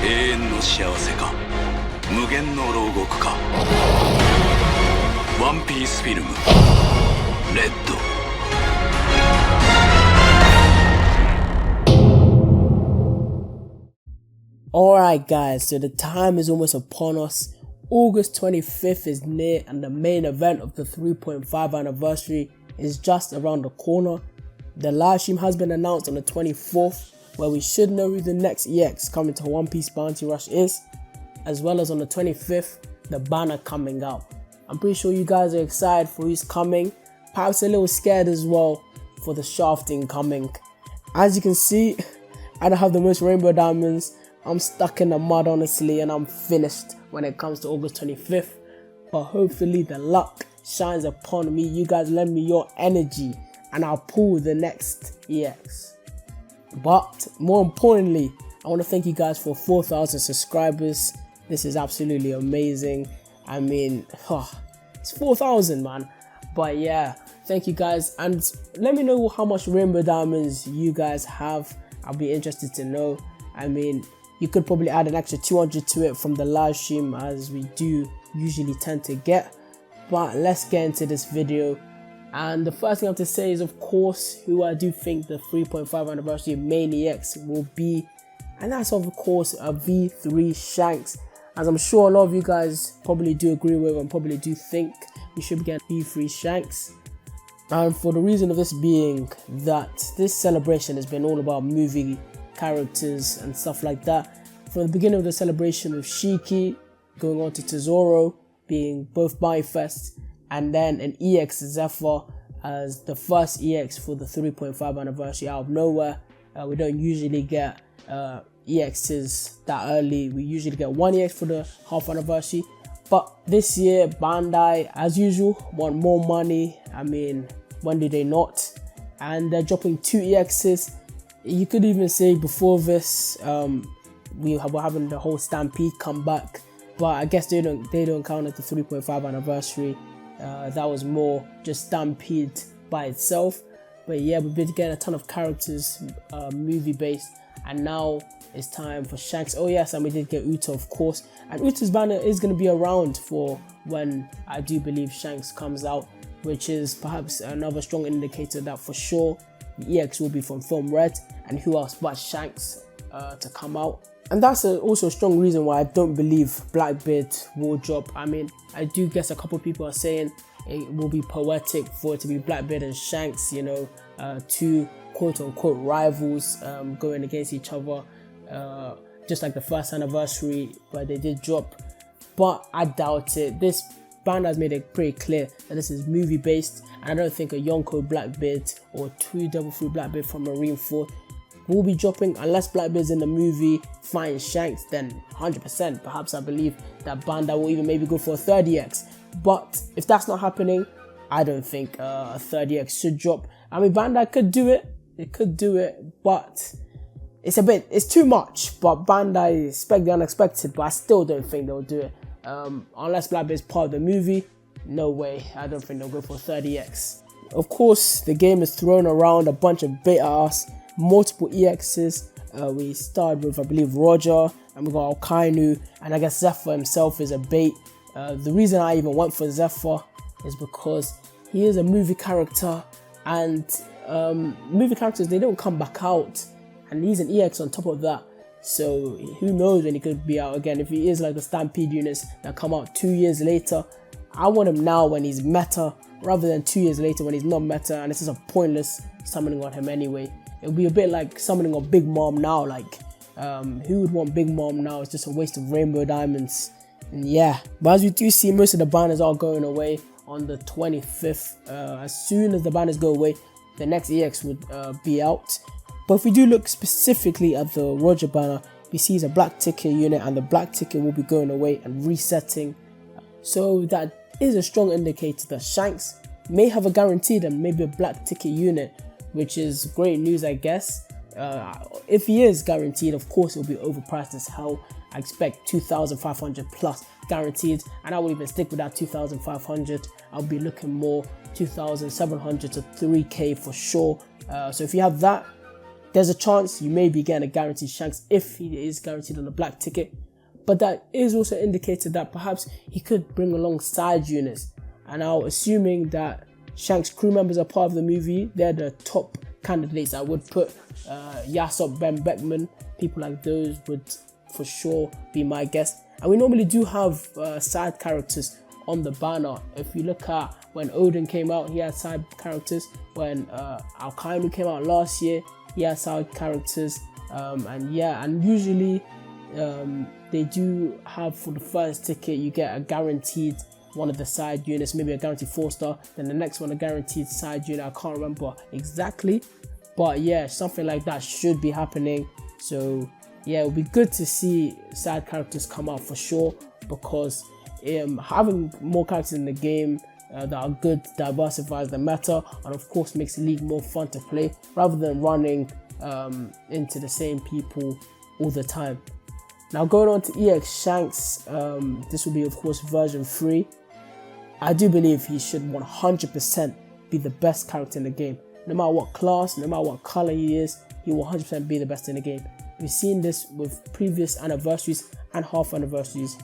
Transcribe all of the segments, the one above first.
永遠の幸せか無限の牢獄か。ワンピースフィルムレッド。Alright guys, so the time is almost upon us. August 25th is near and the main event of the 3.5 anniversary is just around the corner. The live stream has been announced on the 24th, where we should know who the next EX coming to One Piece Bounty Rush is, as well as on the 25th, the banner coming out. I'm pretty sure you guys are excited for who's coming, perhaps a little scared as well for the shafting coming. As you can see, I don't have the most rainbow diamonds. I'm stuck in the mud honestly, and I'm finished when it comes to August 25th. But hopefully the luck shines upon me. You guys lend me your energy and I'll pull the next EX. But more importantly, I want to thank you guys for 4,000 subscribers. This is absolutely amazing. I mean, it's 4,000 man. But yeah, thank you guys, and let me know how much rainbow diamonds you guys have. I'll be interested to know. I mean, you could probably add an extra 200 to it from the live stream, as we do usually tend to get. But let's get into this video. And the first thing I have to say is, of course, who I do think the 3.5 anniversary main EX will be. And that's of course a V3 Shanks. As I'm sure a lot of you guys probably do agree with and probably do think we should get V3 Shanks. And for the reason of this being that this celebration has been all about movie characters and stuff like that. From the beginning of the celebration with Shiki going on to Tesoro being both Bifest, and then an EX Zephyr as the first EX for the 3.5 anniversary out of nowhere. We don't usually get EXs that early. We usually get one EX for the half anniversary, but this year Bandai, as usual, want more money. I mean, when did they not? And they're dropping 2 EXs. You could even say before this, we were having the whole Stampede come back, but I guess they don't count at the 3.5 anniversary. That was more just Stampede by itself. But yeah, we've been getting a ton of characters, movie based, and now it's time for Shanks. Oh yes, and we did get Uta, of course, and Uta's banner is going to be around for when I do believe Shanks comes out, which is perhaps another strong indicator that for sure the EX will be from Film Red, and who else but Shanks to come out. And that's also a strong reason why I don't believe Blackbeard will drop. I mean, I do guess a couple of people are saying it will be poetic for it to be Blackbeard and Shanks, you know, two quote-unquote rivals going against each other, just like the first anniversary where they did drop. But I doubt it. This band has made it pretty clear that this is movie based, and I don't think a Yonko Blackbeard or 2 Devil Fruit Blackbeard from Marineford will be dropping unless Blackbeard's in the movie fighting Shanks. Then 100% perhaps I believe that Bandai will even maybe go for a 3rd EX. But if that's not happening, I don't think a 3rd EX should drop. I mean, Bandai could do it, but it's too much. But Bandai expect the unexpected, but I still don't think they'll do it. Unless Blackbeard's part of the movie, no way. I don't think they'll go for 3rd EX. Of course, the game is thrown around a bunch of bait at us, multiple EXs. We started with, I believe, Roger, and we got Alkainu, and I guess Zephyr himself is a bait. The reason I even went for Zephyr is because he is a movie character, and movie characters, they don't come back out, and he's an EX on top of that. So who knows when he could be out again. If he is like the Stampede units that come out 2 years later, I want him now when he's meta rather than 2 years later when he's not meta, and this is a pointless summoning on him anyway. It would be a bit like summoning on Big Mom now. Like, who would want Big Mom now? It's just a waste of rainbow diamonds. And yeah, but as we do see, most of the banners are going away on the 25th. As soon as the banners go away, the next EX would be out. But if we do look specifically at the Roger banner, we see it's a black ticket unit, and the black ticket will be going away and resetting. So that is a strong indicator that Shanks may have a guaranteed and maybe a black ticket unit, which is great news, I guess. If he is guaranteed, of course it will be overpriced as hell. I expect 2,500 plus guaranteed, and I will even stick with that 2,500. I'll be looking more 2,700 to 3k for sure. So if you have that, There's a chance you may be getting a guaranteed Shanks if he is guaranteed on a black ticket. But that is also indicated that perhaps he could bring along side units. And now, assuming that Shanks crew members are part of the movie, they're the top candidates I would put. Yasop, Ben Beckman, people like those would for sure be my guess. And we normally do have side characters on the banner. If you look at when Odin came out, he had side characters. When Alkainu came out last year, he had side characters. And usually they do have, for the first ticket, you get a guaranteed one of the side units, maybe a guaranteed 4-star, then the next one a guaranteed side unit. I can't remember exactly, but yeah, something like that should be happening. So yeah, it would be good to see side characters come out for sure, because having more characters in the game that are good diversifies the meta, and of course makes the league more fun to play rather than running into the same people all the time. Now, going on to EX Shanks, this will be of course version 3. I do believe he should 100% be the best character in the game. No matter what class, no matter what color he is, he will 100% be the best in the game. We've seen this with previous anniversaries and half anniversaries.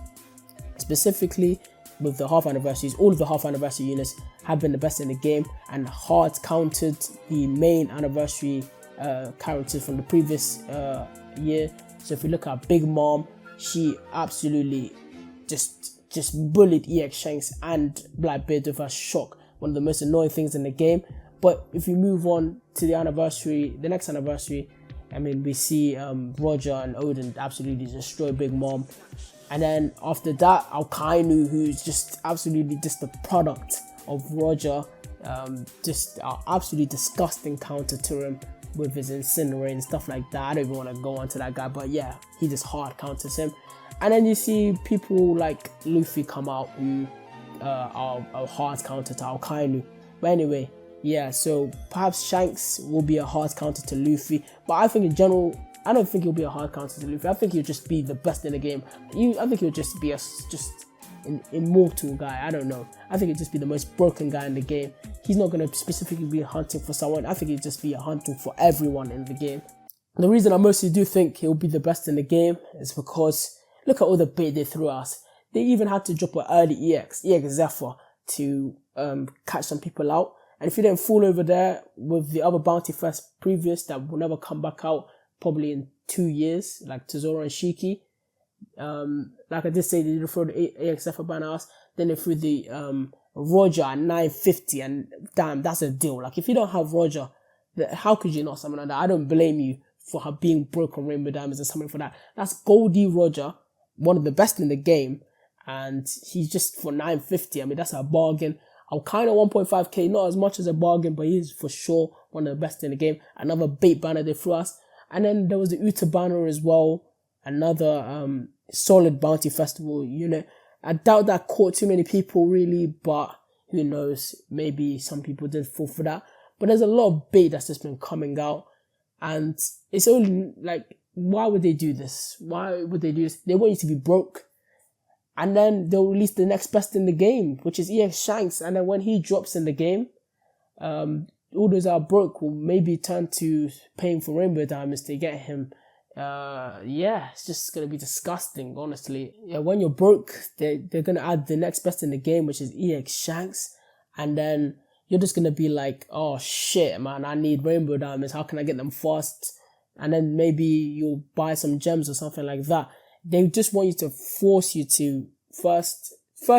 Specifically with the half anniversaries, all of the half anniversary units have been the best in the game and hard countered the main anniversary characters from the previous year. So if we look at Big Mom, she absolutely just bullied EX Shanks and Blackbeard with a shock. One of the most annoying things in the game. But if you move on to the next anniversary, I mean, we see Roger and Odin absolutely destroy Big Mom. And then after that, Alkainu, who's just absolutely just the product of Roger, just an absolutely disgusting counter to him with his Incinerate and stuff like that. I don't even want to go on to that guy, but yeah, he just hard counters him. And then you see people like Luffy come out who are a hard counter to Alkainu. But anyway, yeah, so perhaps Shanks will be a hard counter to Luffy, but I think in general, I don't think he'll be a hard counter to Luffy. I think he'll just be the best in the game. I think he'll just be an immortal guy. I don't know. I think he'll just be the most broken guy in the game. He's not going to specifically be hunting for someone. I think he'll just be hunting for everyone in the game. And the reason I mostly do think he'll be the best in the game is because look at all the bait they threw us. They even had to drop an early EX Zephyr to catch some people out. And if you didn't fall over there with the other Bounty Fest previous that will never come back out, probably in 2 years, like Tesoro and Shiki. Like I did say, they threw the EX Zephyr banner us. Then they threw the Roger at 950, and damn, that's a deal. Like if you don't have Roger, how could you not summon on that? I don't blame you for her being broke on Rainbow Diamonds and something for that. That's Goldie Roger, one of the best in the game, and he's just for 950. I mean, that's a bargain. Alkainu 1.5k, not as much as a bargain, but he's for sure one of the best in the game. Another bait banner they threw us. And then there was the Uta banner as well, another solid Bounty Festival unit. I doubt that caught too many people really, but who knows, maybe some people did fall for that. But there's a lot of bait that's just been coming out, and it's only like, why would they do this? Why would they do this? They want you to be broke, and then they'll release the next best in the game, which is EX Shanks, and then when he drops in the game, all those that are broke will maybe turn to paying for Rainbow Diamonds to get him. Yeah, it's just gonna be disgusting, honestly. Yeah, when you're broke, they're gonna add the next best in the game, which is EX Shanks, and then you're just gonna be like, oh shit, man, I need Rainbow Diamonds. How can I get them fast? And then maybe you'll buy some gems or something like that. They just want you to force you to first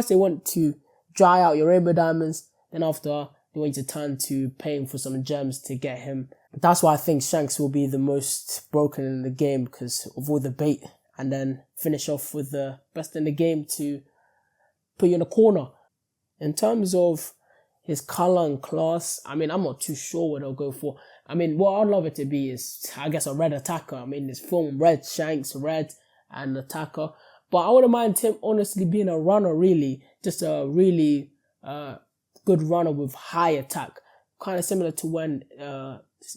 they want to dry out your Rainbow Diamonds, then after they want you to turn to paying for some gems to get him. That's why I think Shanks will be the most broken in the game, because of all the bait, and then finish off with the best in the game to put you in a corner. In terms of his color and class, I mean, I'm not too sure what they'll go for. I mean, what I'd love it to be is, I guess, a red attacker. I mean, this film, red, Shanks, red, and attacker. But I wouldn't mind him honestly being a runner, really. Just a really good runner with high attack. Kind of similar to when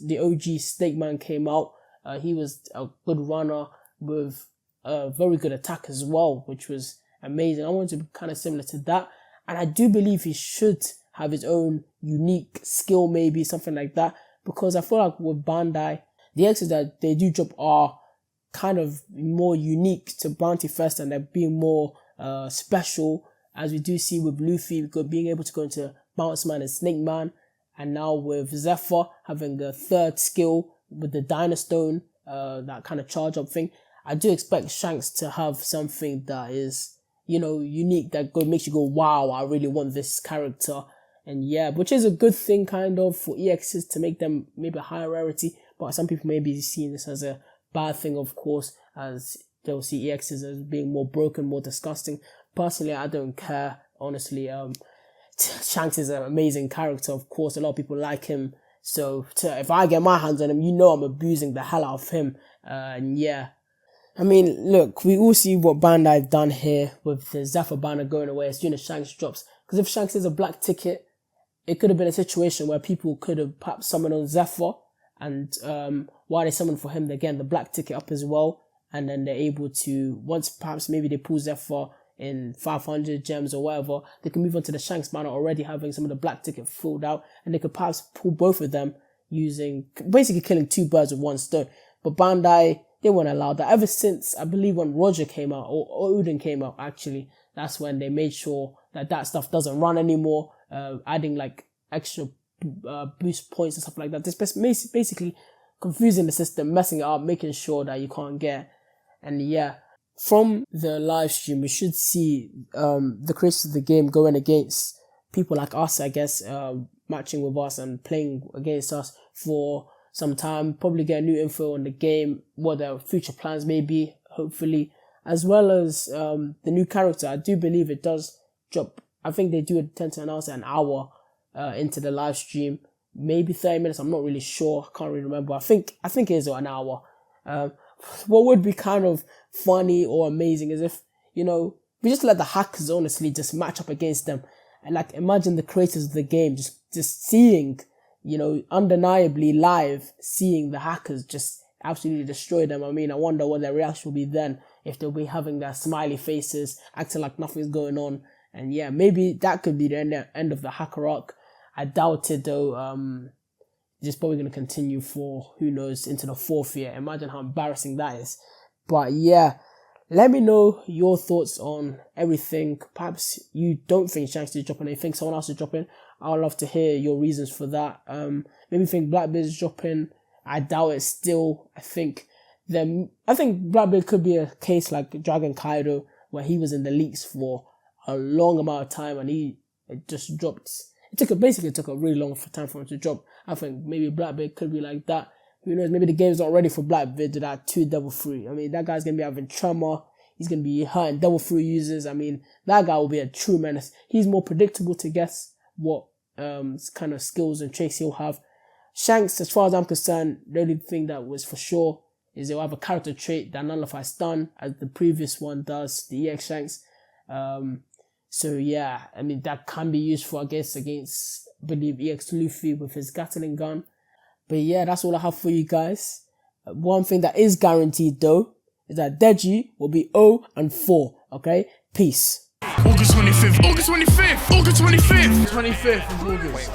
the OG Snake Man came out. He was a good runner with a very good attack as well, which was amazing. I want to be kind of similar to that. And I do believe he should have his own unique skill, maybe something like that. Because I feel like with Bandai, the EXs that they do drop are kind of more unique to Bounty Fest, and they're being more special, as we do see with Luffy being able to go into Bounce Man and Snake Man, and now with Zephyr having the third skill with the Dynastone, that kind of charge up thing. I do expect Shanks to have something that is, you know, unique, that makes you go, wow, I really want this character. And yeah, which is a good thing kind of for EXs, to make them maybe a higher rarity, but some people may be seeing this as a bad thing, of course, as they'll see EXs as being more broken, more disgusting. Personally, I don't care, honestly. Shanks is an amazing character, of course, a lot of people like him, so if I get my hands on him, you know I'm abusing the hell out of him. And yeah, I mean, look, we all see what Bandai have done here with the Zephyr banner going away as soon as Shanks drops, because if Shanks is a black ticket, it could have been a situation where people could have perhaps summoned on Zephyr, and while they summon for him, they're getting the black ticket up as well, and then they're able to, once perhaps maybe they pull Zephyr in 500 gems or whatever, they can move on to the Shanks banner already having some of the black ticket filled out, and they could perhaps pull both of them using, basically killing two birds with one stone. But Bandai, they won't allow that. Ever since, I believe when Roger came out, or Odin came out actually, that's when they made sure that that stuff doesn't run anymore, adding like extra boost points and stuff like that. Just basically confusing the system, messing it up, making sure that you can't get. And yeah, from the live stream, we should see the creators of the game going against people like us, I guess, matching with us and playing against us for some time, probably get new info on the game, what their future plans may be, hopefully, as well as the new character. I do believe it does drop. I think they do tend to announce it an hour into the live stream, maybe 30 minutes. I'm not really sure. I can't really remember. I think it is an hour. What would be kind of funny or amazing is if, you know, we just let the hackers honestly just match up against them, and like imagine the creators of the game just seeing, you know, undeniably live, seeing the hackers just absolutely destroy them. I mean, I wonder what their reaction will be then, if they'll be having their smiley faces, acting like nothing's going on. And yeah, maybe that could be the end of the hacker arc. I doubt it though. It's probably going to continue for, who knows, into the 4th year. Imagine how embarrassing that is. But yeah, let me know your thoughts on everything. Perhaps you don't think Shanks is dropping, and you think someone else is dropping. I'd love to hear your reasons for that. Maybe you think Blackbeard is dropping. I doubt it still. I think Blackbeard could be a case like Dragon Kaido, where he was in the leaks for a long amount of time and it just dropped. It took a really long time for him to drop. I think maybe Blackbeard could be like that. Who knows? Maybe the game's not ready for Blackbeard to that 2 Devil Fruit. I mean, that guy's going to be having trauma. He's going to be hurting Devil Fruit users. I mean, that guy will be a true menace. He's more predictable to guess what kind of skills and traits he'll have. Shanks, as far as I'm concerned, the only thing that was for sure is he'll have a character trait that nullifies stun, as the previous one does, the EX Shanks. So yeah, I mean, that can be useful, I guess, against, I believe, EX Luffy with his Gatling gun. But yeah, that's all I have for you guys. One thing that is guaranteed though, is that Deji will be 0-4, okay? Peace. August 25th, August 25th, August 25th, 25th of August.